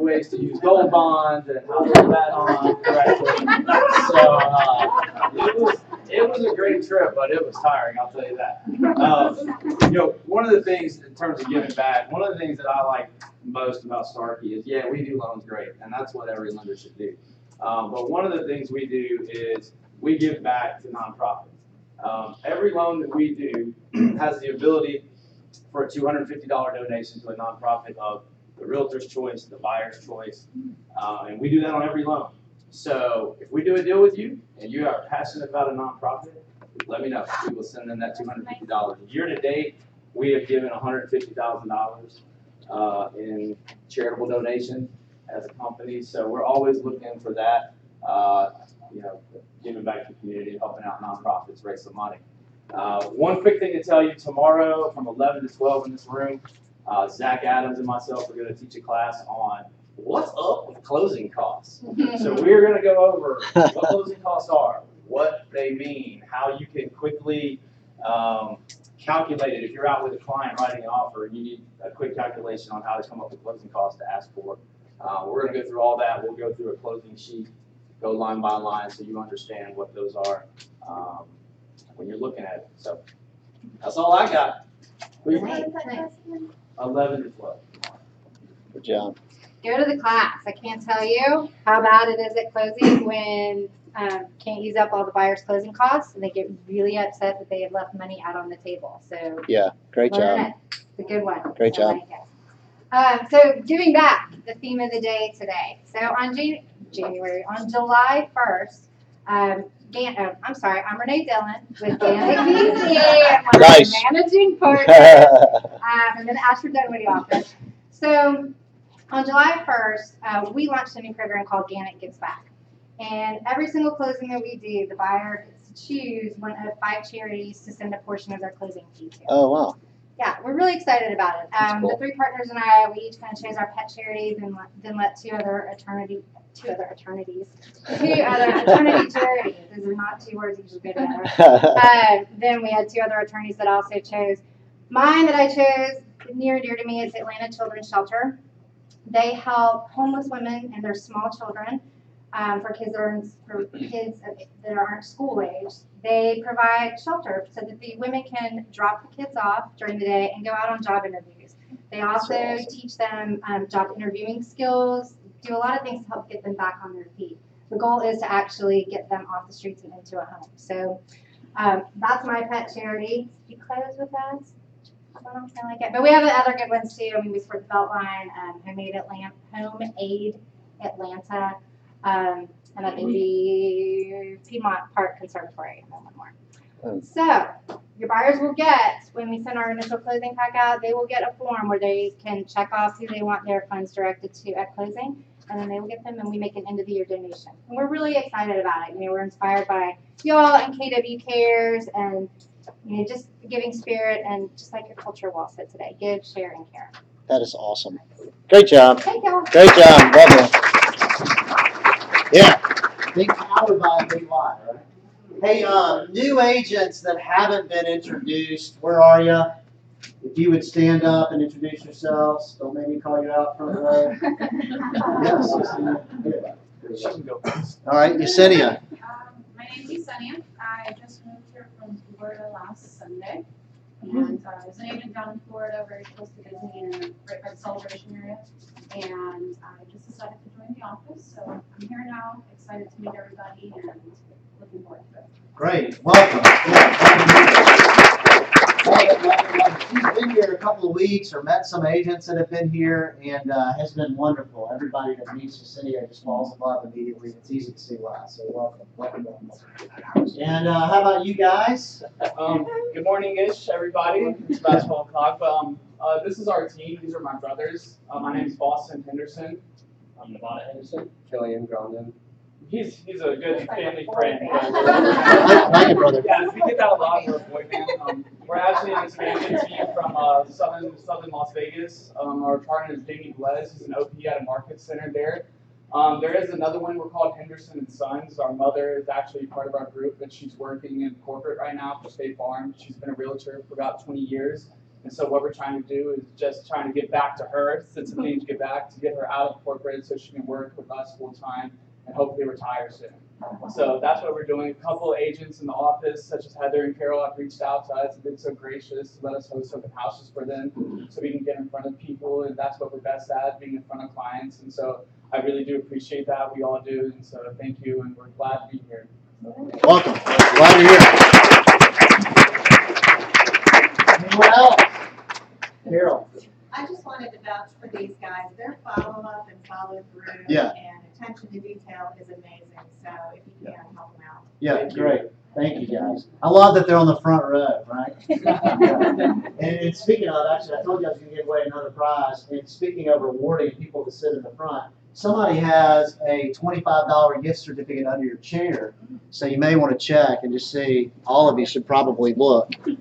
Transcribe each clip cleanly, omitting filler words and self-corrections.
ways to use gold bonds and how to put that on correctly. So it was a great trip, but it was tiring, I'll tell you that. One of the things in terms of giving back, one of the things that I like most about Starkey is, yeah, we do loans great, and that's what every lender should do. But one of the things we do is we give back to nonprofits. Every loan that we do has the ability for a $250 donation to a nonprofit of the realtor's choice, the buyer's choice, and we do that on every loan. So if we do a deal with you and you are passionate about a nonprofit, let me know. We will send them that $250. Year to date, we have given $150,000 in charitable donation as a company. So we're always looking for that, giving back to the community, helping out nonprofits, raise some money. One quick thing to tell you, tomorrow from 11 to 12 in this room, Zach Adams and myself are going to teach a class on what's up with closing costs. So we're going to go over what closing costs are, what they mean, how you can quickly calculate it if you're out with a client writing an offer and you need a quick calculation on how to come up with closing costs to ask for. We're going to go through all that. We'll go through a closing sheet, go line by line so you understand what those are when you're looking at it. So that's all I got. 11 to 12. Good job. Go to the class. I can't tell you how bad it is at closing when can't use up all the buyer's closing costs, and they get really upset that they have left money out on the table. So yeah, great learn job. it. It's a good one. Great job. So giving back, the theme of the day today. So on July 1st, I'm Renee Dillon with Gannett PC. I'm Nice. my managing partner. I'm in the Ashford Dunwoody office. So on July 1st, we launched a new program called Gannett Gives Back. And every single closing that we do, the buyer gets to choose one of 5 charities to send a portion of their closing fee to. Oh, wow. Yeah, we're really excited about it. Cool. The 3 partners and I, we each kind of chose our pet charities and then let 2 other eternity charities. These are not 2 words that usually go together. Then we had 2 other attorneys that also chose. Mine that I chose, near and dear to me, is Atlanta Children's Shelter. They help homeless women and their small children. For kids that aren't school age, they provide shelter so that the women can drop the kids off during the day and go out on job interviews. They also teach them job interviewing skills, do a lot of things to help get them back on their feet. The goal is to actually get them off the streets and into a home. So that's my pet charity. Did you close with that? I don't feel like it. But we have other good ones too. I mean, we support the Beltline, Homemade Atlanta. And I think the Piedmont Park Conservatory, and then one more. So your buyers will get, when we send our initial closing pack out, they will get a form where they can check off who they want their funds directed to at closing, and then they will get them, and we make an end of the year donation. And we're really excited about it. We're inspired by y'all and KW Cares, and just giving spirit, and just like your culture wall said today, give, share, and care. That is awesome. Great job. Thank y'all. Great job. Love it. Yeah. Big power by a big lie, right? Hey, new agents that haven't been introduced, where are you? If you would stand up and introduce yourselves, don't make me call you out from the row. Yes, Yesenia. All right, Yesenia. My name is Yesenia. I just moved here from Florida last Sunday. And I was an agent down in Florida, very close to Disney and right by the Celebration area. And I just decided to join the office. So I'm here now, excited to meet everybody and looking forward to it. Great. Welcome. She's been here a couple of weeks or met some agents that have been here and has been wonderful. Everybody that meets Yesenia just falls in love immediately. It's easy to see why. So welcome. And how about you guys? Good morning-ish, everybody. It's about 12 o'clock. But this is our team. These are my brothers. My name is Boston Henderson. I'm Nevada Henderson. Killian Grondin. He's a good family friend. Like your brother. Yeah, we get that a lot for a boy band. We're actually an expansion team from southern Las Vegas. Our partner is Jamie Blez. He's an OP at a market center there. There is another one. We're called Henderson and Sons. Our mother is actually part of our group, but she's working in corporate right now for State Farm. She's been a realtor for about 20 years. And so what we're trying to do is just trying to give back to her, since the thing to give back, to get her out of corporate so she can work with us full time and hopefully retire soon. So that's what we're doing. A couple of agents in the office, such as Heather and Carol, have reached out to us and been so gracious to let us host open houses for them so we can get in front of people, and that's what we're best at, being in front of clients. And so I really do appreciate that. We all do, and so thank you, and we're glad to be here. Welcome. Glad you're here. Anyone else? Carol. I just wanted to vouch for these guys. Their follow-up and follow-through Yeah. and attention to detail is amazing. So if you can, help them out. Yeah, great. Thank you, guys. I love that they're on the front row, right? And speaking of, actually, I told you I was going to give away another prize. And speaking of rewarding people to sit in the front, somebody has a $25 gift certificate under your chair. So you may want to check and just see. All of you should probably look. Hey,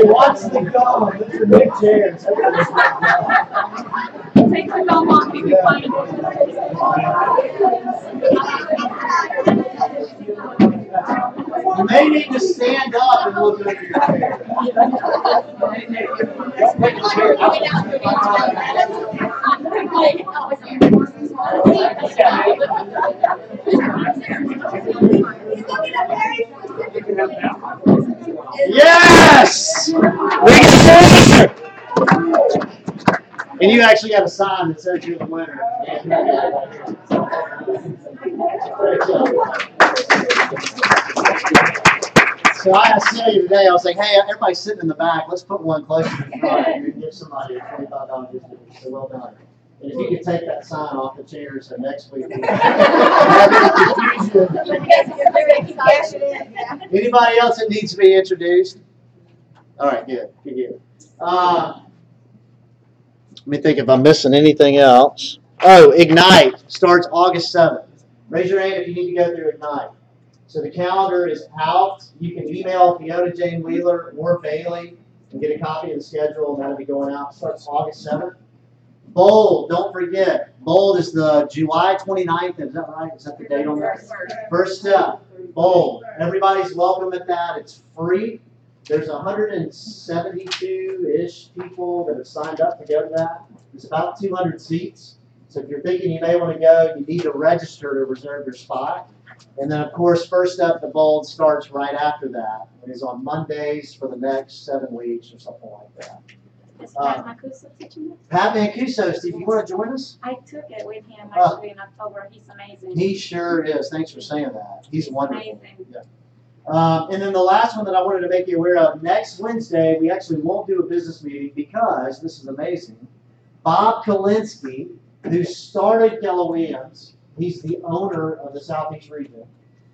watch the gum. Those are big chairs. Take the gum off, you can find You may need to stand up and look under your chair. Yes! We get And you actually got a sign that says you're the winner. So I asked Celia today, I was like, hey, everybody's sitting in the back. Let's put one closer to the front and give somebody a $25 gift certificate. So well done. And if you could take that sign off the chair so next week. Anybody else that needs to be introduced? All right, good. Let me think if I'm missing anything else. Oh, Ignite starts August 7th. Raise your hand if you need to go through Ignite. So the calendar is out. You can email Fiona Jane Wheeler or Bailey and get a copy of the schedule, and that'll be going out. It starts August 7th. Bold, don't forget. Bold is the July 29th. Is that right? Is that the date on that? First step. Bold. Everybody's welcome at that. It's free. There's 172-ish people that have signed up to go to that. There's about 200 seats. So if you're thinking you may want to go, you need to register to reserve your spot. And then, of course, First Up to Bold starts right after that. It is on Mondays for the next 7 weeks or something like that. Is Pat Mancuso teaching this? Pat Mancuso, Steve, you want to join us? I took it with him actually in October. He's amazing. He sure is. Thanks for saying that. He's wonderful. Amazing. Yeah. And then the last one that I wanted to make you aware of, next Wednesday, we actually won't do a business meeting because, this is amazing, Bob Kalinsky, who started Keller Williams, he's the owner of the Southeast region,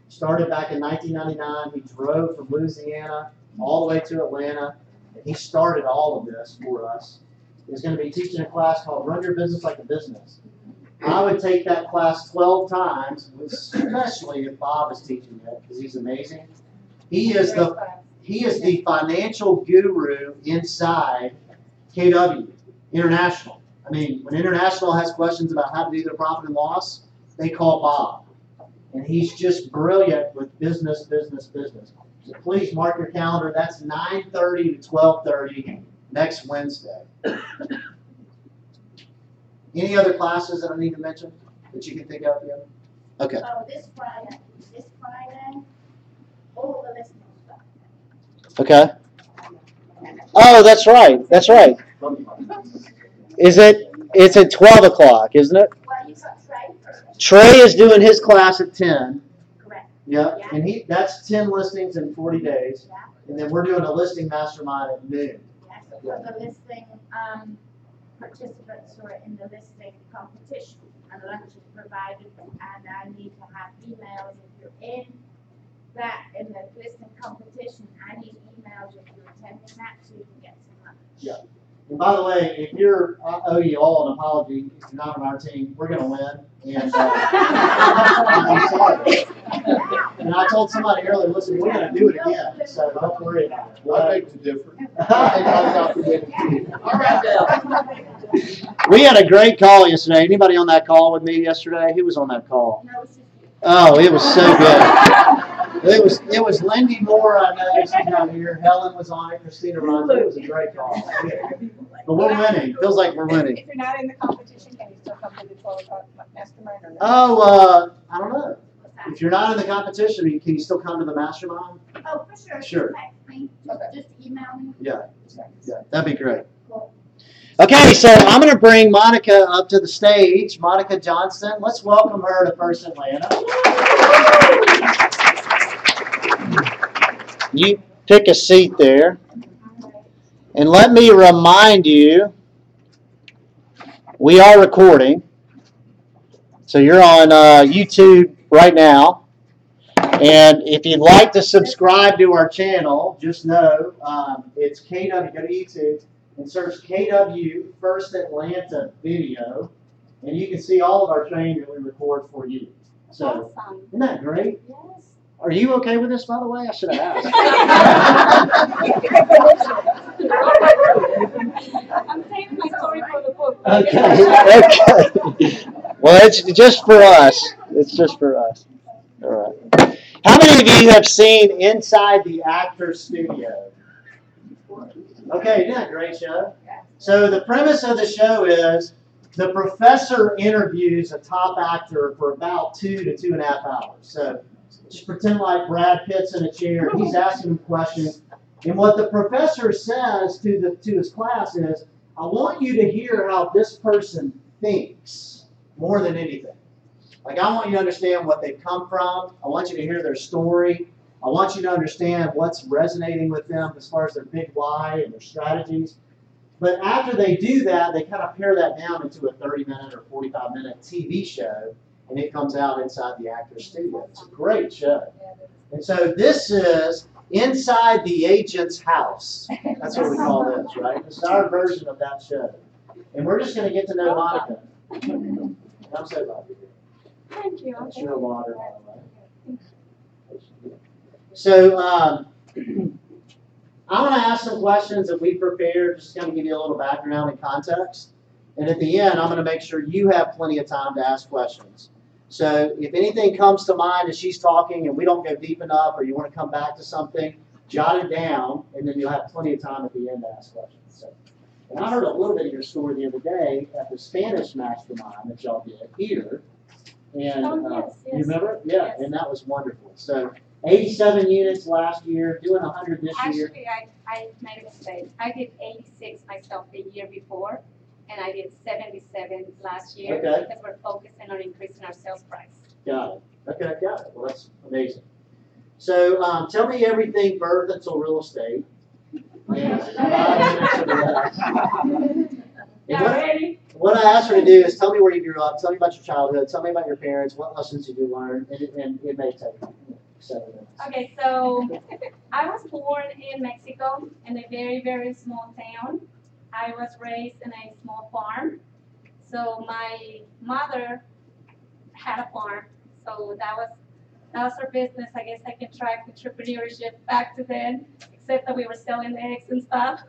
started back in 1999. He drove from Louisiana all the way to Atlanta, and he started all of this for us. He's going to be teaching a class called Run Your Business Like a Business. I would take that class 12 times, especially if Bob is teaching it, because he's amazing. He is the financial guru inside KW International. I mean, when International has questions about how to do their profit and loss, they call Bob. And he's just brilliant with business. So please mark your calendar. That's 9:30 to 12:30 next Wednesday. Any other classes that I need to mention that you can think of? Yeah? Okay. Oh, this Friday, all the listening stuff. Okay. Oh, that's right. It's at 12 o'clock, isn't it? Well, you got Trey. Trey is doing his class at 10. Correct. Yeah. And that's 10 listings in 40 days. Yeah. And then we're doing a listing mastermind at noon. Yes, for the listing, participants who are in the listing competition, and lunch is provided, and I need to have emails if you're in the listing competition. I need emails if you're attending that, so you can get some lunch. Yeah. And by the way, I owe you all an apology. If you're not on our team, we're going to win. And I'm sorry. And I told somebody earlier, listen, we're going to do it again. So don't worry about it. What makes it different? All right, We had a great call yesterday. Anybody on that call with me yesterday? Who was on that call? No, it's just you. Oh, it was so good. It was Lindy Moore, I know, she's not here. Helen was on it, Christina Rons. It was a great call. But we're winning. Feels like we're winning. If you're not in the competition, can you still come to the 12 o'clock mastermind or no? Oh, I don't know. If you're not in the competition, can you still come to the mastermind? Oh, for sure. Sure. Text me. Just email me. Yeah, that'd be great. Okay, so I'm going to bring Monica up to the stage. Monica Johnston. Let's welcome her to First Atlanta. You pick a seat there. And let me remind you, we are recording. So you're on YouTube right now. And if you'd like to subscribe to our channel, just know it's KW. Go to YouTube and search KW First Atlanta Video. And you can see all of our training that we record for you. So, Awesome. isn't that great? Yes. Are you okay with this, by the way? I should have asked. I'm saving my story for the book. Okay. Well, it's just for us. It's just for us. All right. How many of you have seen Inside the Actor's Studio? Okay, isn't that a great show? So the premise of the show is the professor interviews a top actor for about 2 to 2.5 hours. So just pretend like Brad Pitt's in a chair and he's asking him questions. And what the professor says to his class is, I want you to hear how this person thinks more than anything. Like, I want you to understand what they've come from. I want you to hear their story. I want you to understand what's resonating with them as far as their big why and their strategies. But after they do that, they kind of pare that down into a 30-minute or 45-minute TV show, and it comes out Inside the Actor's Studio. It's a great show. And so this is Inside the Agent's House. That's what we call this, right? This is our version of that show. And we're just going to get to know Monica. I'm so glad you're here. Thank you. That's your water, by the way. So I'm going to ask some questions that we prepared, just kind of give you a little background and context. And at the end, I'm going to make sure you have plenty of time to ask questions. So if anything comes to mind as she's talking and we don't go deep enough or you want to come back to something, jot it down, and then you'll have plenty of time at the end to ask questions. So, and I heard a little bit of your story the other day at the Spanish mastermind that y'all did here. And Yes. you remember it? Yeah, Yes. and that was wonderful. So 87 units last year, doing 100 this year. Actually, I made a mistake. I did 86 myself the year before, and I did 77 last year Okay. because we're focusing on increasing our sales price. Got it. Okay, got it. Well, that's amazing. So tell me everything birth until real estate. And 5 minutes of the Y'all ready? What I asked her to do is tell me where you grew up, tell me about your childhood, tell me about your parents, what lessons you learned, and it may take 7 minutes. Okay, so I was born in Mexico in a very, very small town. I was raised in a small farm. So my mother had a farm, so that was her business. I guess I can track entrepreneurship back to then, except that we were selling eggs and stuff.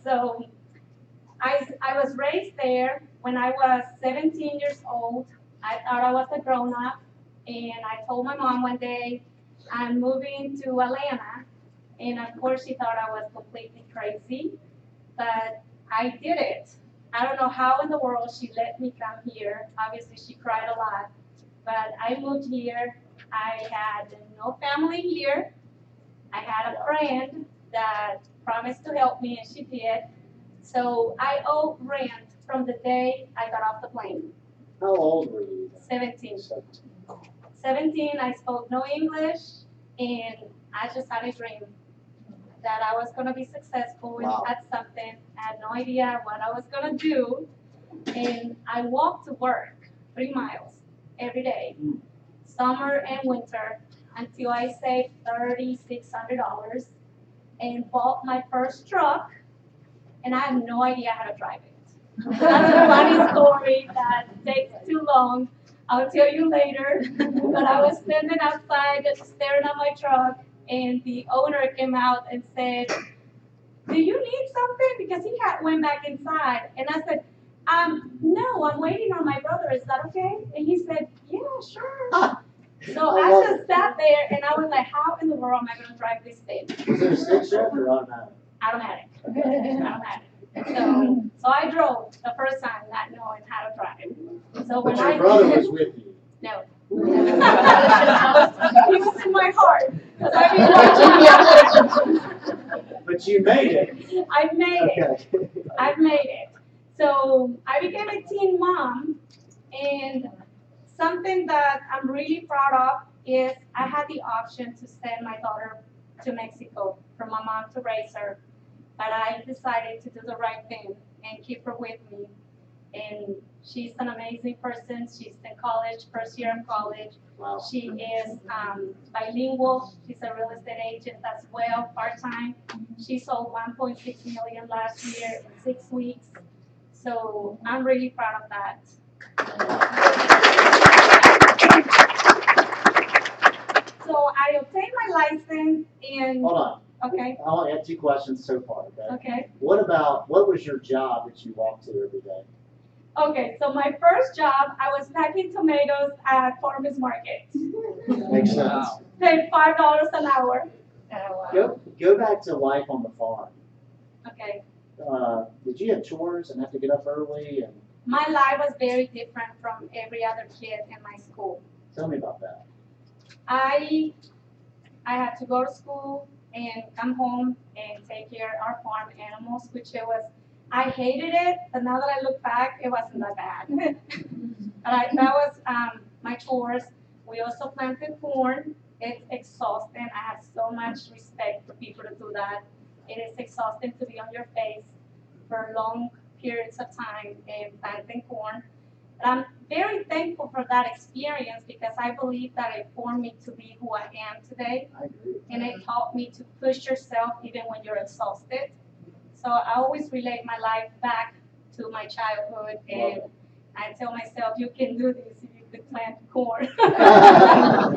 So I was raised there. When I was 17 years old, I thought I was a grown-up, and I told my mom one day, I'm moving to Atlanta, and of course she thought I was completely crazy, but I did it. I don't know how in the world she let me come here. Obviously she cried a lot, but I moved here. I had no family here. I had a friend that promised to help me, and she did. So I owe rent from the day I got off the plane. How old were you? 17. 17, I spoke no English, and I just had a dream that I was going to be successful at something. I had no idea what I was going to do, and I walked to work 3 miles every day, summer and winter, until I saved $3,600 and bought my first truck, and I have no idea how to drive it. That's a funny story that takes too long. I'll tell you later. But I was standing outside staring at my truck, and the owner came out and said, do you need something? Because he had went back inside. And I said, no, I'm waiting on my brother. Is that okay? And he said, yeah, sure. So I just sat there and I was like, how in the world am I going to drive this thing? Was it a stick shift or automatic? Automatic. Automatic. So I drove the first time not knowing how to drive. So when But your brother was with you. No. He was in my heart. But you made it. I made it. Okay. I've made it. So I became a teen mom, and something that I'm really proud of is I had the option to send my daughter to Mexico for my mom to raise her, but I decided to do the right thing and keep her with me. And she's an amazing person. She's in college, first year of college. Wow. She is bilingual. She's a real estate agent as well, part-time. She sold 1.6 million last year in 6 weeks. So I'm really proud of that. So I obtained my license in. Hold on. Okay. I only have 2 questions so far, okay? Okay. What was your job that you walked to every day? Okay, so my first job, I was packing tomatoes at farmers market. Makes sense. Paid $5 an hour. Go back to life on the farm. Okay. Did you have chores and have to get up early? And My life was very different from every other kid in my school. tell me about that. I had to go to school and come home and take care of our farm animals, which I hated it, but now that I look back, it wasn't that bad. That was my chores. We also planted corn. It's exhausting. I have so much respect for people to do that. It is exhausting to be on your face for long periods of time and planting corn. But I'm very thankful for that experience because I believe that it formed me to be who I am today. I agree. And it taught me to push yourself even when you're exhausted. So I always relate my life back to my childhood, and I tell myself, you can do this if you could plant corn. I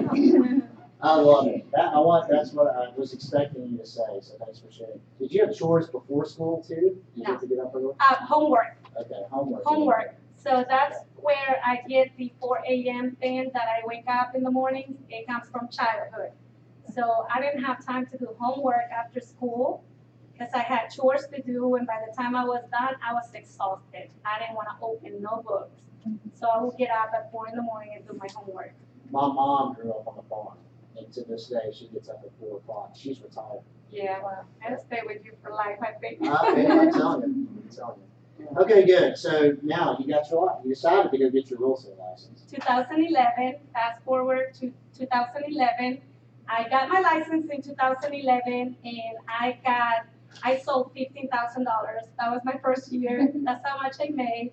love it. That's what I was expecting you to say, so thanks for sharing. Did you have chores before school too? Did you No. have to get up early? Homework. Okay, homework. Homework. So that's where I get the 4 a.m. thing that I wake up in the mornings. It comes from childhood. So I didn't have time to do homework after school because I had chores to do, and by the time I was done, I was exhausted. I didn't want to open no books. So I would get up at 4 in the morning and do my homework. My mom grew up on the farm, and to this day, she gets up at 4 o'clock. She's retired. Yeah, well, I'll stay with you for life, I think. I'm telling you. I'm telling you. Okay, good. So now you got you decided to go get your real estate license. 2011, fast forward to 2011. I got my license in 2011, and I sold $15,000. That was my first year. That's how much I made.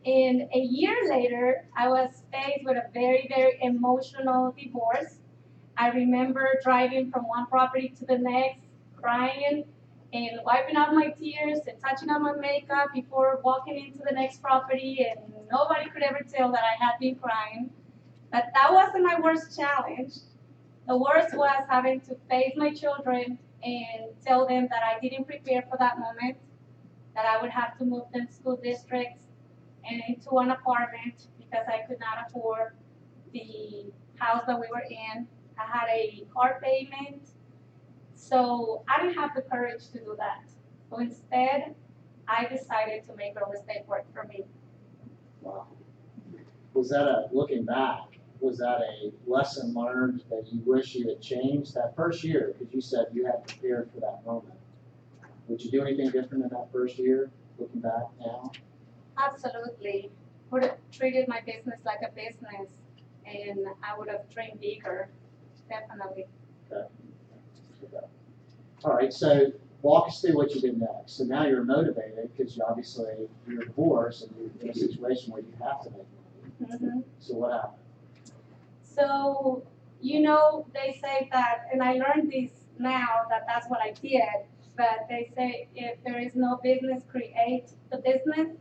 And a year later, I was faced with a very, very emotional divorce. I remember driving from one property to the next, crying and wiping out my tears and touching on my makeup before walking into the next property, and nobody could ever tell that I had been crying. But that wasn't my worst challenge. The worst was having to face my children and tell them that I didn't prepare for that moment, that I would have to move them school districts and into an apartment because I could not afford the house that we were in. I had a car payment, so I didn't have the courage to do that. So instead, I decided to make real estate work for me. Wow. Looking back, was that a lesson learned that you wish you had changed that first year? Because you said you had prepared for that moment. Would you do anything different in that first year, looking back now? Absolutely. Would have treated my business like a business, and I would have dreamed bigger, definitely. Okay. All right, so walk us through what you did next. So now you're motivated because you're divorced and you're in a situation where you have to make money. Mm-hmm. So what happened? So, they say that, and I learned this now that that's what I did, but they say if there is no business, create the business.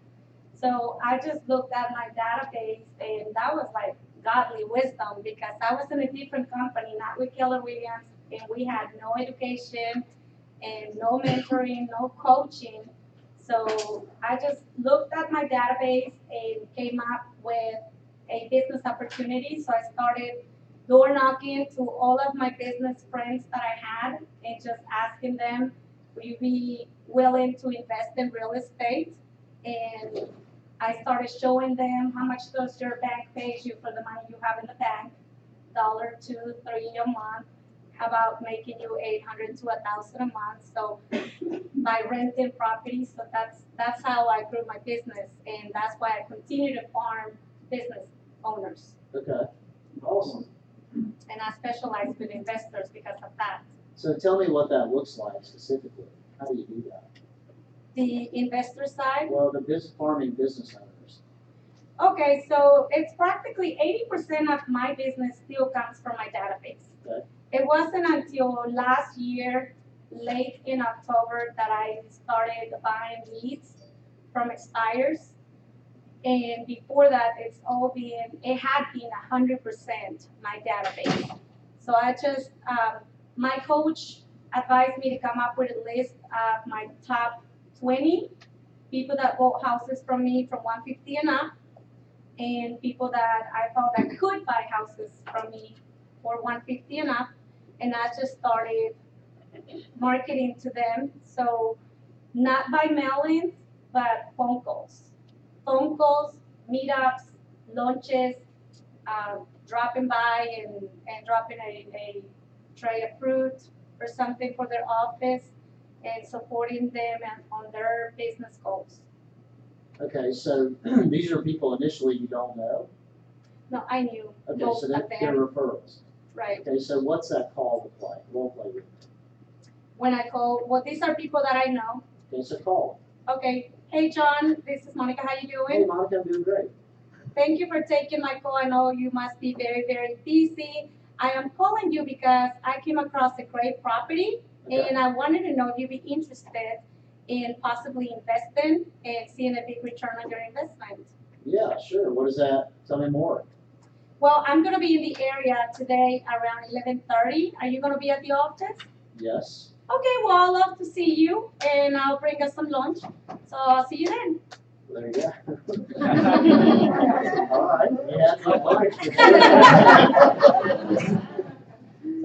So I just looked at my database, and that was like godly wisdom because I was in a different company, not with Keller Williams, and we had no education, and no mentoring, no coaching. So I just looked at my database and came up with a business opportunity. So I started door knocking to all of my business friends that I had and just asking them, will you be willing to invest in real estate? And I started showing them how much does your bank pay you for the money you have in the bank, $1, $2, $3 a month. How about making you $800 to $1,000 a month? So by renting properties, so that's how I grew my business, and that's why I continue to farm business owners. Okay, awesome. And I specialize with investors because of that. So tell me what that looks like specifically. How do you do that? The investor side. Well, the farming business owners. Okay, so it's practically 80% of my business still comes from my database. Okay. It wasn't until last year, late in October, that I started buying leads from expires. And before that, it had been 100% my database. So I just, my coach advised me to come up with a list of my top 20 people that bought houses from me from 150 and up, and people that I thought that could buy houses from me for 150 and up, and I just started marketing to them. So not by mail-ins, but phone calls. Phone calls, meetups, lunches, dropping by and dropping a tray of fruit or something for their office and supporting them on their business goals. Okay, so these are people initially you don't know? No, I knew Okay, most so of they're them. referrals. Right. Okay, so what's that call to play? Role play with. When I call, well, these are people that I know. Okay, so call. Okay. Hey, John, this is Monica. How you Hey, doing? Monica, I'm doing great. Thank you for taking my call. I know you must be very, very busy. I am calling you because I came across a great property, Okay. and I wanted to know if you'd be interested in possibly investing and seeing a big return on your investment. Yeah, sure. What is that? Tell me more. Well, I'm going to be in the area today around 11:30. Are you going to be at the office? Yes. Okay, well, I'd love to see you, and I'll bring us some lunch. So I'll see you then. There you go. All right. Yeah,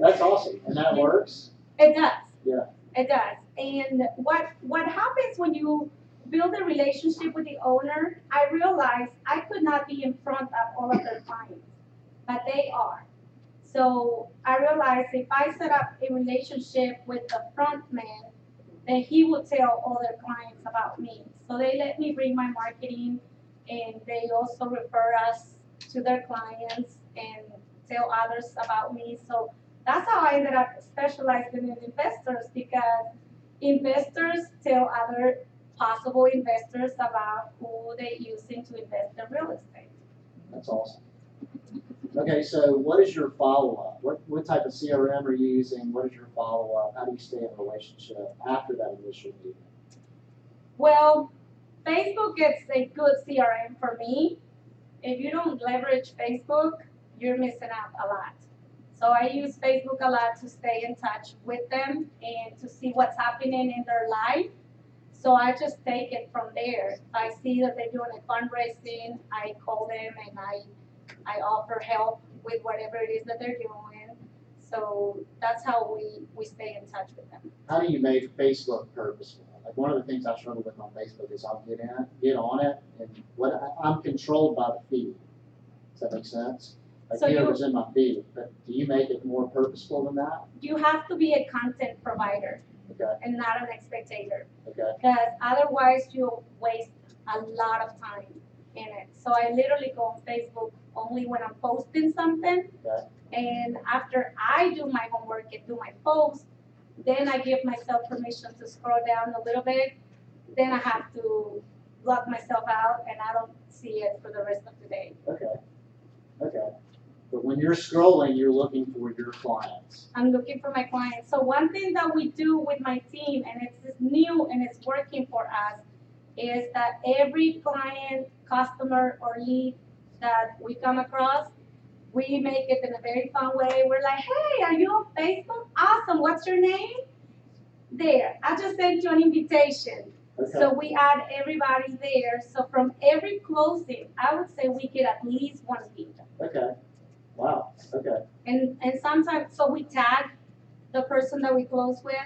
that's awesome. And that works? It does. Yeah. It does. And what happens when you build a relationship with the owner, I realized I could not be in front of all of their clients, but they are. So I realized if I set up a relationship with the front man, then he will tell all their clients about me. So they let me bring my marketing, and they also refer us to their clients and tell others about me. So that's how I ended up specializing in investors, because investors tell other possible investors about who they're using to invest in real estate. That's awesome. Okay, so what is your follow-up? What type of CRM are you using? What is your follow-up? How do you stay in a relationship after that initial meeting? Well, Facebook is a good CRM for me. If you don't leverage Facebook, you're missing out a lot. So I use Facebook a lot to stay in touch with them and to see what's happening in their life. So I just take it from there. If I see that they're doing a fundraising, I call them and I offer help with whatever it is that they're doing. So that's how we stay in touch with them. How do you make Facebook purposeful? Like, one of the things I struggle with on Facebook is I'll get on it, and I'm controlled by the feed. Does that make sense? Like, So whoever's in my feed, but do you make it more purposeful than that? You have to be a content provider. Okay. And not an spectator. Okay. Because otherwise you'll waste a lot of time in it. So I literally go on Facebook only when I'm posting something. Okay. And after I do my homework and do my post, then I give myself permission to scroll down a little bit. Then I have to block myself out, and I don't see it for the rest of the day. Okay. Okay. But when you're scrolling, you're looking for your clients. I'm looking for my clients. So one thing that we do with my team, and it's new and it's working for us, is that every client, customer, or lead that we come across, we make it in a very fun way. We're like, hey, are you on Facebook? Awesome. What's your name? there. I just sent you an invitation. Okay. So we add everybody there. So from every closing, I would say we get at least one lead. Okay. Wow. Okay. And sometimes, so we tag the person that we close with,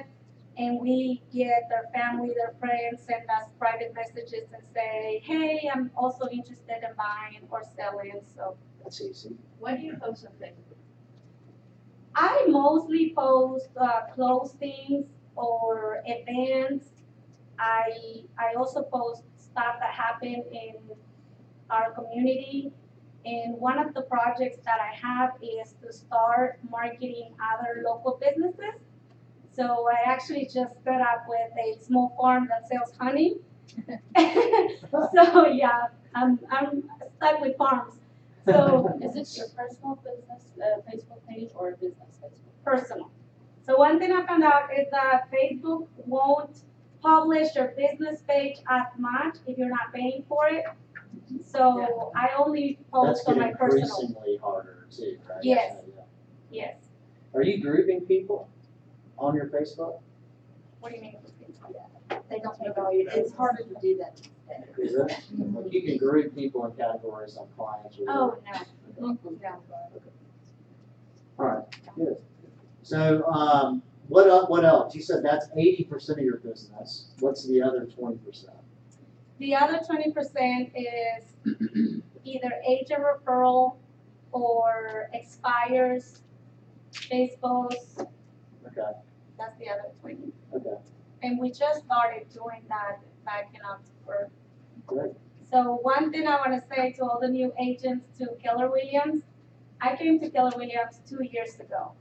and we get their family, their friends, send us private messages and say, hey, I'm also interested in buying or selling. So That's easy. When do you post on Facebook? I mostly post closings or events. I also post stuff that happened in our community. And one of the projects that I have is to start marketing other local businesses. So I actually just set up with a small farm that sells honey. So yeah, I'm stuck with farms. So Is it your personal business Facebook page or a business Facebook? personal. So one thing I found out is that Facebook won't publish your business page as much if you're not paying for it. So I only That's post on getting my personal. increasingly harder too, right? Yes. Yeah. Yes. Are you grouping people on your Facebook? What do you mean? They don't know you. It's harder to do that. Is it? Like you can group people in categories on clients or Oh, no. Okay. All right, good. So, what else? You said that's 80% of your business. What's the other 20%? The other 20% is either agent referral or expires, Facebooks. Okay, That's the other 20. okay, And we just started doing that back in October. great. So one thing I want to say to all the new agents to Keller Williams, I came to Keller Williams 2 years ago,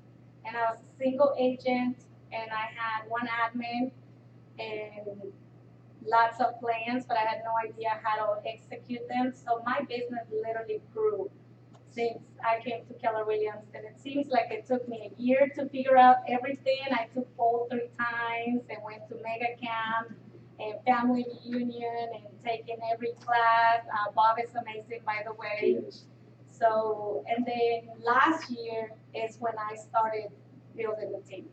and I was a single agent, and I had one admin and lots of plans, but I had no idea how to execute them. So my business literally grew since I came to Keller Williams, and it seems like it took me a year to figure out everything. I took poll 3 times and went to mega camp and family reunion and taken every class. Bob is amazing, by the way. Yes. So, and then last year is when I started building the team.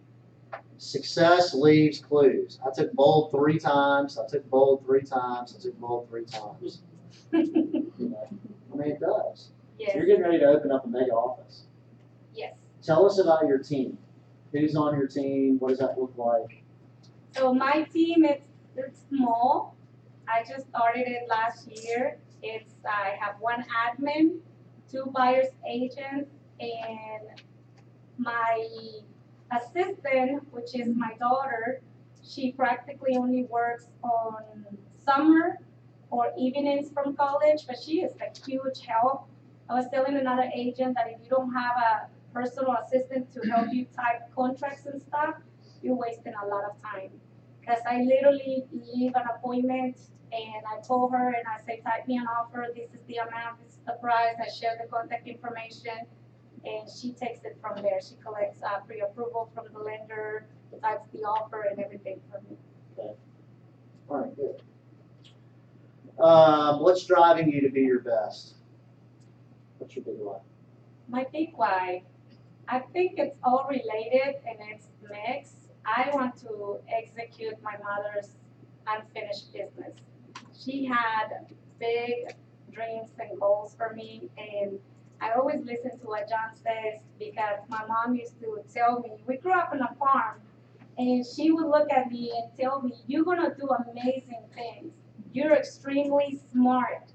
Success leaves clues. I took bold 3 times. I took bold 3 times. I took bold 3 times. You know, I mean, it does. Yes, You're getting ready to open up a mega office. yes. Tell us about your team. Who's on your team? What does that look like? So my team it's small. I just started it last year. I have 1 admin, 2 buyers agents, and my assistant, which is my daughter, she practically only works on summer or evenings from college, but she is a huge help. I was telling another agent that if you don't have a personal assistant to help you type contracts and stuff, you're wasting a lot of time. Because I literally leave an appointment and I call her and I say, type me an offer, this is the amount, this is the price, I share the contact information, and she takes it from there. She collects pre-approval from the lender, types the offer and everything for me. Okay. All right, good. What's driving you to be your best? What's your big why? My big why, I think it's all related and it's mixed. I want to execute my mother's unfinished business. She had big dreams and goals for me, and I always listen to what John says because my mom used to tell me, we grew up on a farm, and she would look at me and tell me, you're gonna do amazing things. You're extremely smart.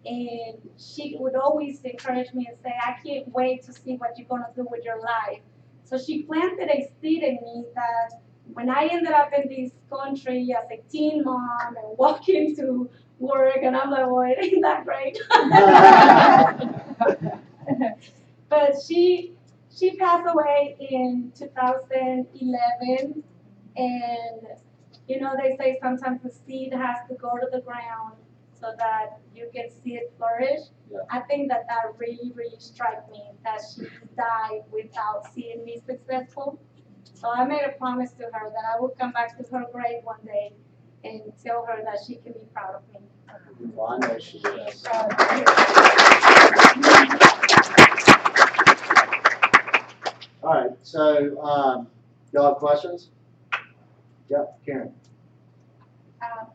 And she would always encourage me and say, I can't wait to see what you're gonna do with your life. So she planted a seed in me that when I ended up in this country as a teen mom and walking to work, and I'm like, well, it ain't that great. But she passed away in 2011, and you know they say sometimes the seed has to go to the ground so that you can see it flourish. Yeah. I think that really, really struck me that she died without seeing me successful. So I made a promise to her that I would come back to her grave one day and tell her that she can be proud of me. Well, I know she is. Proud of me. All right, so y'all have questions? Yep, Karen.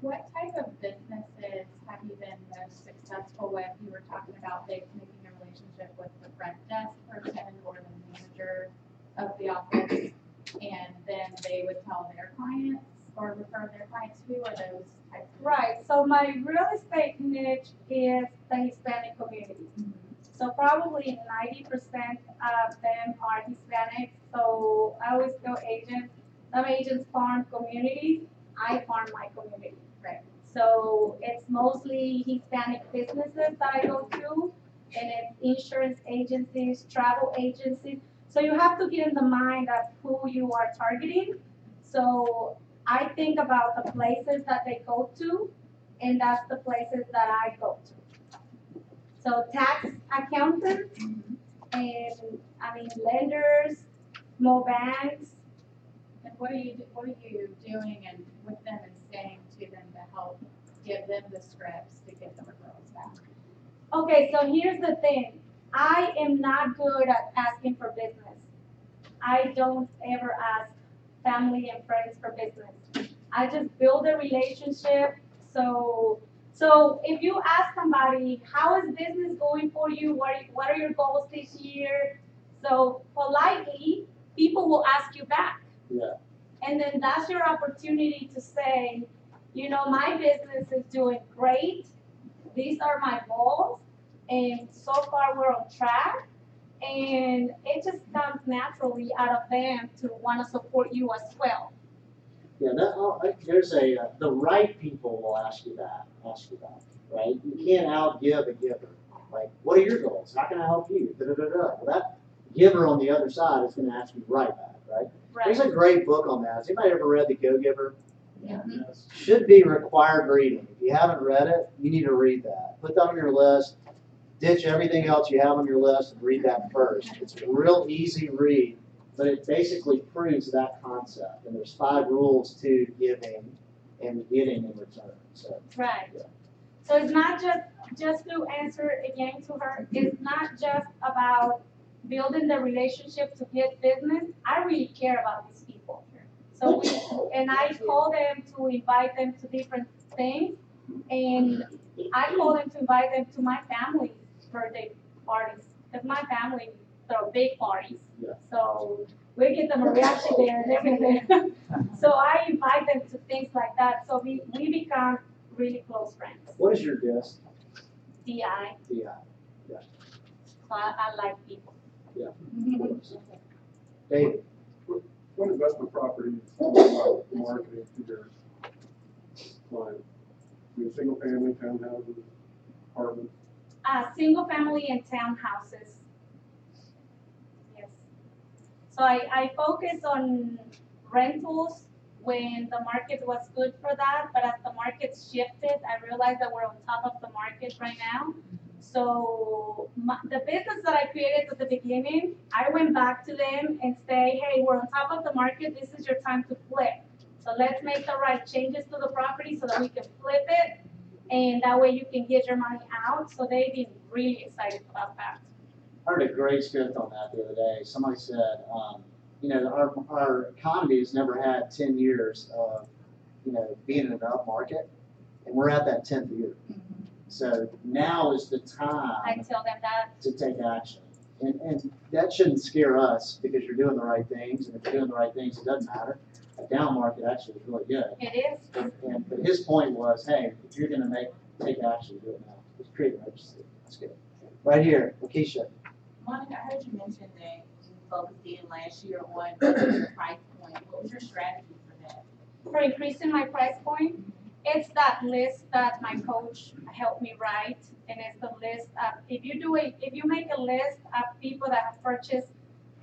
What type of businesses have you been most successful with? You were talking about making a relationship with the front desk person or the manager of the office, and then they would tell their clients or refer their clients to you, or those types of. Right, so my real estate niche is the Hispanic community. So probably 90% of them are Hispanic. So I always tell agents, some agents farm communities, I farm my community. Right. So it's mostly Hispanic businesses that I go to, and it's insurance agencies, travel agencies. So you have to get in the mind of who you are targeting. So I think about the places that they go to, and that's the places that I go to. So tax accountants, and lenders, small banks. And what are you doing and with them and saying to them to help give them the scripts to get the referrals back? Okay, so here's the thing. I am not good at asking for business. I don't ever ask family and friends for business. I just build a relationship. So if you ask somebody, how is business going for you? What are your goals this year? So politely, people will ask you back. Yeah. And then that's your opportunity to say, my business is doing great. These are my goals. And so far we're on track. And it just comes naturally out of them to want to support you as well. Yeah, there's the right people will ask you that, right? You can't outgive a giver. Like, what are your goals? How can I help you? Well, that giver on the other side is going to ask you right back, right? There's a great book on that. Has anybody ever read The Go-Giver? Yeah. Yes. Should be required reading. If you haven't read it, you need to read that. Put that on your list. Ditch everything else you have on your list and read that first. It's a real easy read, but it basically proves that concept. And there's 5 rules to giving and getting in return. So, Right. yeah. So it's not just to answer again to her, it's not just about building the relationship to get business. I really care about these people. So I call them to invite them to different things, and I call them to invite them to my family's birthday parties, because my family throw big parties. Yeah. So we get the mariachi there and everything. So I invite them to things like that. So we become really close friends. What is your guess? DI. Yeah. So I like people. Yeah. David. What investment properties are marketing to your clients? Single family, townhouses, apartments? Single family and townhouses. Yes. So I focus on rentals when the market was good for that, but as the market shifted, I realized that we're on top of the market right now. So the business that I created at the beginning, I went back to them and say, hey, we're on top of the market. This is your time to flip. So let's make the right changes to the property so that we can flip it. And that way you can get your money out. So they've been really excited about that. I heard a great script on that the other day. Somebody said, our economy has never had 10 years of, being in an up market, and we're at that 10th year. So now is the time I tell them that. to take action. And that shouldn't scare us because you're doing the right things. And if you're doing the right things, it doesn't matter. A down market actually is really good. It is. But his point was, hey, if you're going to take action, do it now. Let's create an urgency. That's good. Right here, Lakeisha. Monica, I heard you mention that you focused in last year on your price point. What was your strategy for that? For increasing my price point, it's that list that my coach helped me write, and it's the list of, if you make a list of people that have purchased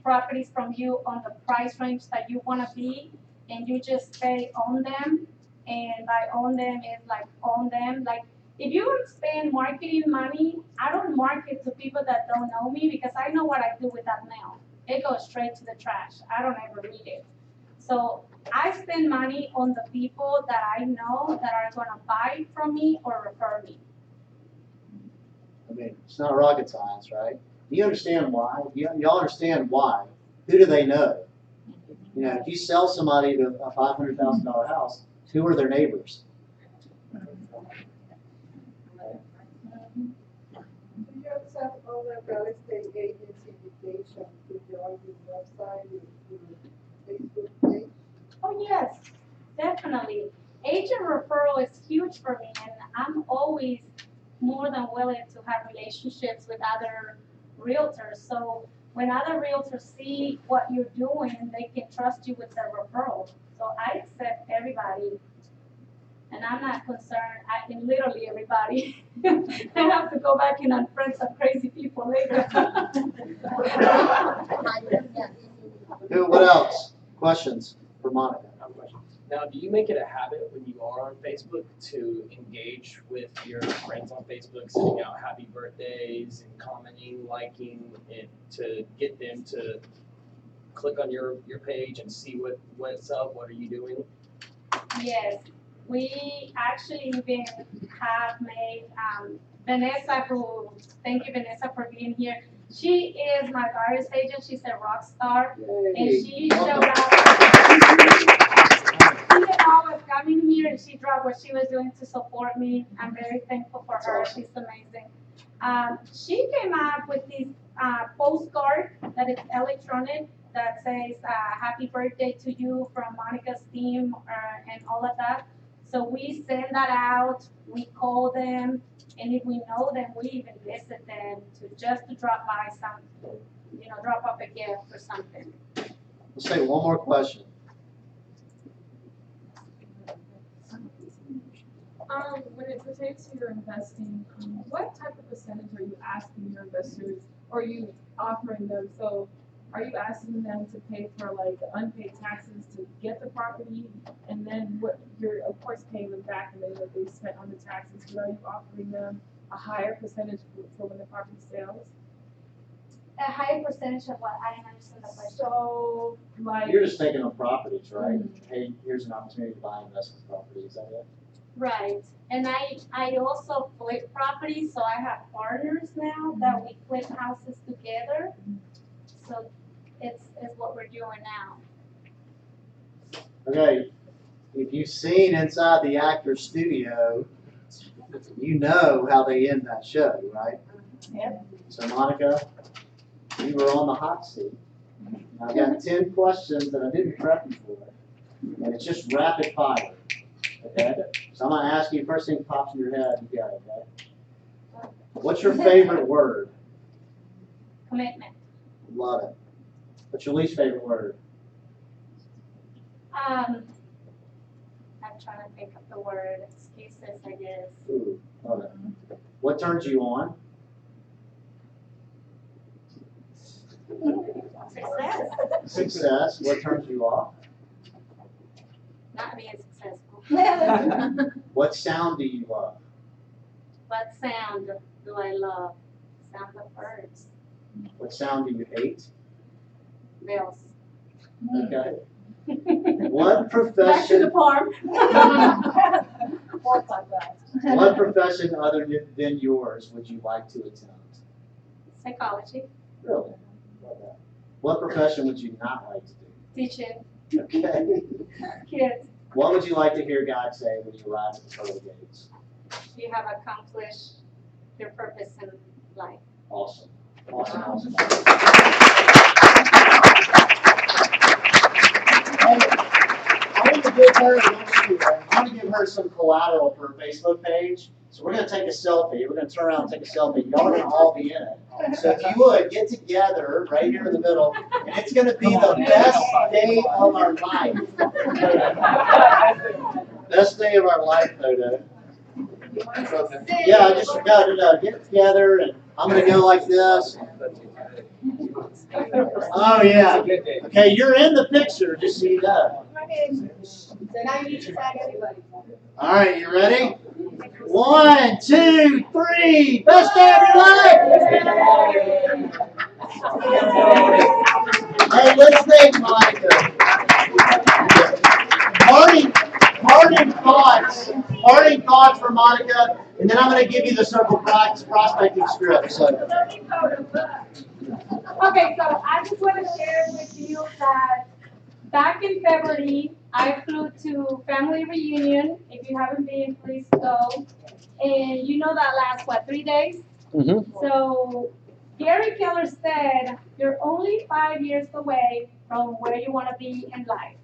properties from you on the price range that you want to be, and you just stay on them, and by own them is like own them. Like if you spend marketing money, I don't market to people that don't know me because I know what I do with that mail. It goes straight to the trash. I don't ever read it. So I spend money on the people that I know that are going to buy from me or refer me. I mean, it's not rocket science, right? Do you understand why? Y'all understand why? Who do they know? You know, if you sell somebody to a $500,000 house, who are their neighbors? Do you accept other real estate agents' invitation to join your website or your Facebook page? Oh, yes, definitely. Agent referral is huge for me, and I'm always more than willing to have relationships with other realtors. So when other realtors see what you're doing, they can trust you with their referral. So I accept everybody, and I'm not concerned. I can literally everybody. I have to go back and unfriend some crazy people later. What else? Questions for Monica? Now, do you make it a habit when you are on Facebook to engage with your friends on Facebook, sending out happy birthdays and commenting, liking, and to get them to click on your page and see what's up, what are you doing? Yes, we actually even have made Vanessa, who, thank you Vanessa for being here. She is my buyer's agent. She's a rock star, and she showed up. She didn't always coming here, and she dropped what she was doing to support me. I'm very thankful for her. She's amazing. She came up with this postcard that is electronic that says happy birthday to you from Monica's team and all of that. So we send that out, we call them, and if we know them, we even visit them to drop by something, drop off a gift or something. Let's say one more question. When it pertains to your investing, what type of percentage are you asking your investors, or are you offering them? So are you asking them to pay for like unpaid taxes to get the property, and then what you're of course paying them back and then what they spent on the taxes, but are you offering them a higher percentage for when the property sells? A higher percentage of what? I didn't understand the question. So like You're just thinking of properties, right? Hey, here's an opportunity to buy investment property. Is that it? Right, and I also flip properties, so I have partners now that we flip houses together. So it's what we're doing now. Okay, if you've seen Inside the Actor's Studio, you know how they end that show, right? Yep. So Monica, you were on the hot seat. I've got 10 questions that I didn't prep you for, and it's just rapid fire. Okay? So I'm going to ask you, first thing pops in your head, you got it, okay? What's your favorite word? Commitment. Love it. What's your least favorite word? I'm trying to think of the word. Excuses, I guess. Ooh, love it. What turns you on? Success. Success. What turns you off? Not being successful. What sound do you love? What sound do I love? Sound of birds. What sound do you hate? Bells. Okay. What Back to the profession? farm. What profession other than yours would you like to attempt? Psychology. Really? Love that. What profession would you not like to do? Teaching. Okay. Kids. What would you like to hear God say when you arrive at the pearly gates? You have accomplished your purpose in life. Awesome. Awesome. Awesome. I want to give her some collateral for her Facebook page. So we're going to take a selfie. We're going to turn around and take a selfie. Y'all are going to all be in it. So if you would, get together right here in the middle, and it's going to be the best day of our life. Best day of our life, Odo. Yeah, just no. Get together, and I'm going to go like this. Oh, yeah. Okay, you're in the picture, just so you know. So now you need to tag everybody. All right, you ready? 1, 2, 3. Best day of your life! Hey, let's thank Monica. Parting thoughts for Monica, and then I'm going to give you the circle prospecting script. So. Okay, so I just want to share with you that back in February, I flew to family reunion. If you haven't been, please go. And you know that lasts, what, 3 days? Mm-hmm. So Gary Keller said, you're only 5 years away from where you want to be in life.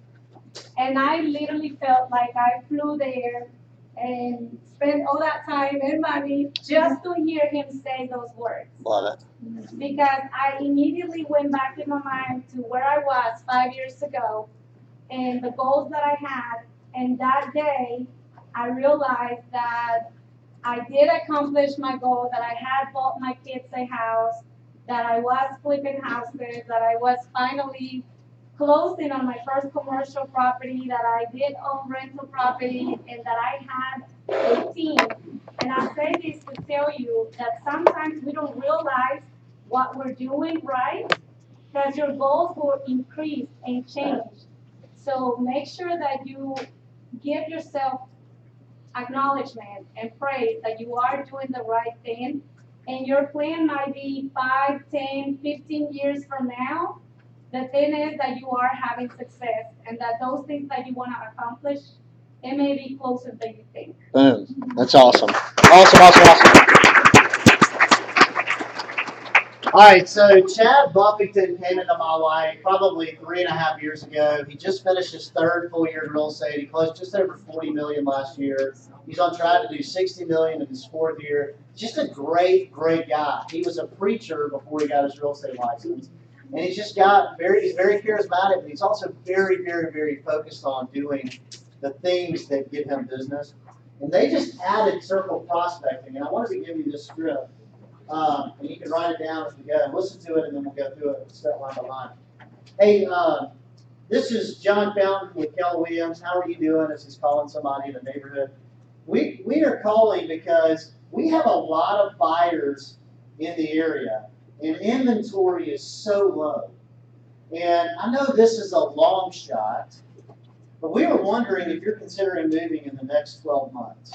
And I literally felt like I flew there and spent all that time and money just to hear him say those words. Love it. Because I immediately went back in my mind to where I was 5 years ago and the goals that I had. And that day, I realized that I did accomplish my goal, that I had bought my kids a house, that I was flipping houses, that I was finally closing on my first commercial property, that I did own rental property, and that I had a team. And I say this to tell you that sometimes we don't realize what we're doing right, because your goals will increase and change. So make sure that you give yourself acknowledgement and praise that you are doing the right thing. And your plan might be 5, 10, 15 years from now. The thing is that you are having success and that those things that you want to accomplish, it may be closer than you think. Boom. That's awesome. Awesome. All right, so Chad Buffington came into my life probably 3.5 years ago. He just finished his 3rd full year in real estate. He closed just over $40 million last year. He's on track to do $60 million in his 4th year. Just a great guy. He was a preacher before he got his real estate license. And he's just he's very charismatic, but he's also very focused on doing the things that give him business. And they just added circle prospecting. And I wanted to give you this script. And you can write it down as we go. Listen to it, and then we'll go through it step line by line. Hey, this is John Fountain with Keller Williams. How are you doing? As he's calling somebody in the neighborhood. We are calling because we have a lot of buyers in the area, and inventory is so low. And I know this is a long shot, but we were wondering if you're considering moving in the next 12 months.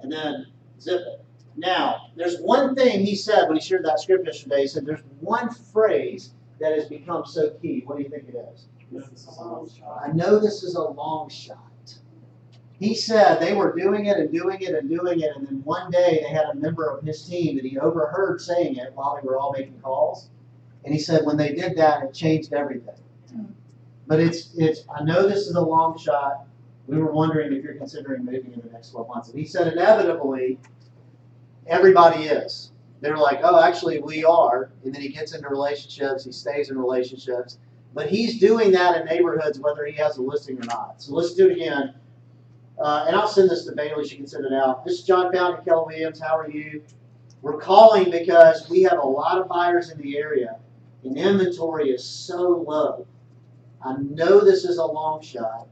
And then zip it. Now, there's one thing he said when he shared that script yesterday. He said there's one phrase that has become so key. What do you think it is? I know this is a long shot. He said they were doing it, and then one day they had a member of his team that he overheard saying it while they were all making calls. And he said when they did that, it changed everything. But I know this is a long shot. We were wondering if you're considering moving in the next 12 months. And he said inevitably, everybody is. They're like, oh, actually, we are. And then he gets into relationships. He stays in relationships. But he's doing that in neighborhoods whether he has a listing or not. So let's do it again. And I'll send this to Bailey. She can send it out. This is John Fountain, Keller Williams. How are you? We're calling because we have a lot of buyers in the area, and inventory is so low. I know this is a long shot,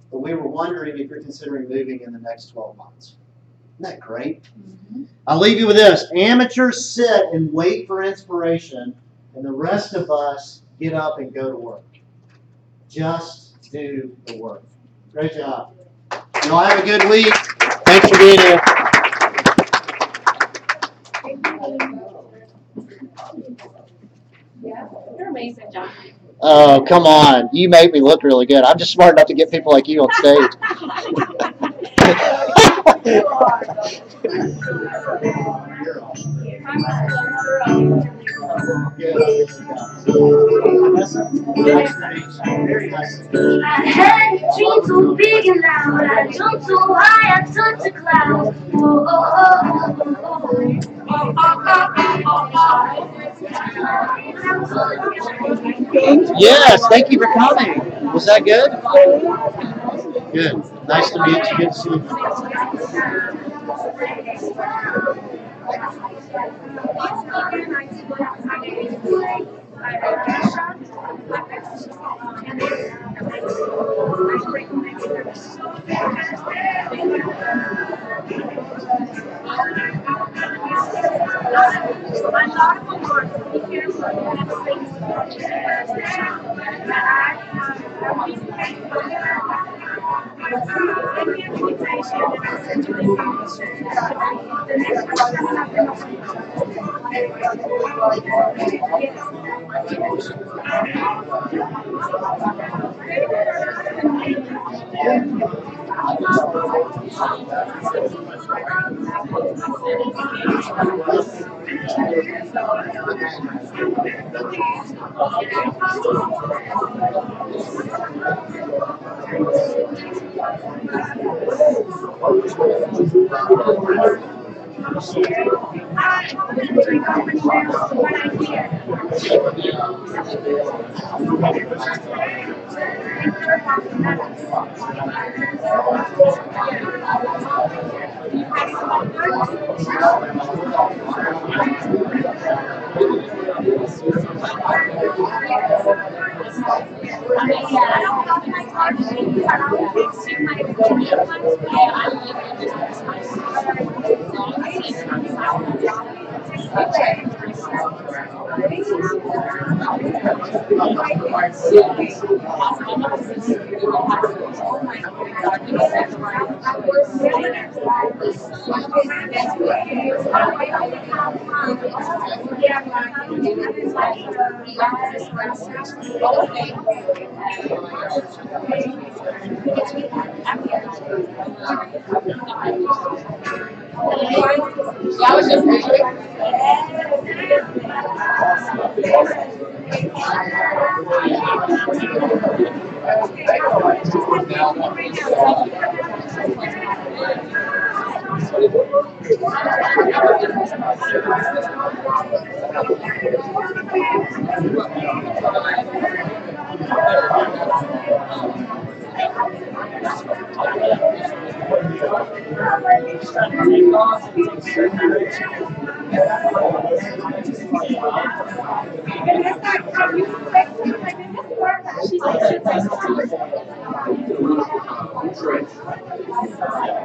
but we were wondering if you're considering moving in the next 12 months. Isn't that great? Mm-hmm. I'll leave you with this. Amateurs sit and wait for inspiration, and the rest of us get up and go to work. Just do the work. Great job. You all have a good week. Thanks for being here. Yeah, you're amazing, John. Oh, come on. You make me look really good. I'm just smart enough to get people like you on stage. I had a dream so big and loud. I jumped so high, I touched the clouds. Oh, oh, oh, oh, oh. Yes, thank you for coming. Was that good? Good. Nice to meet you. Good to see you.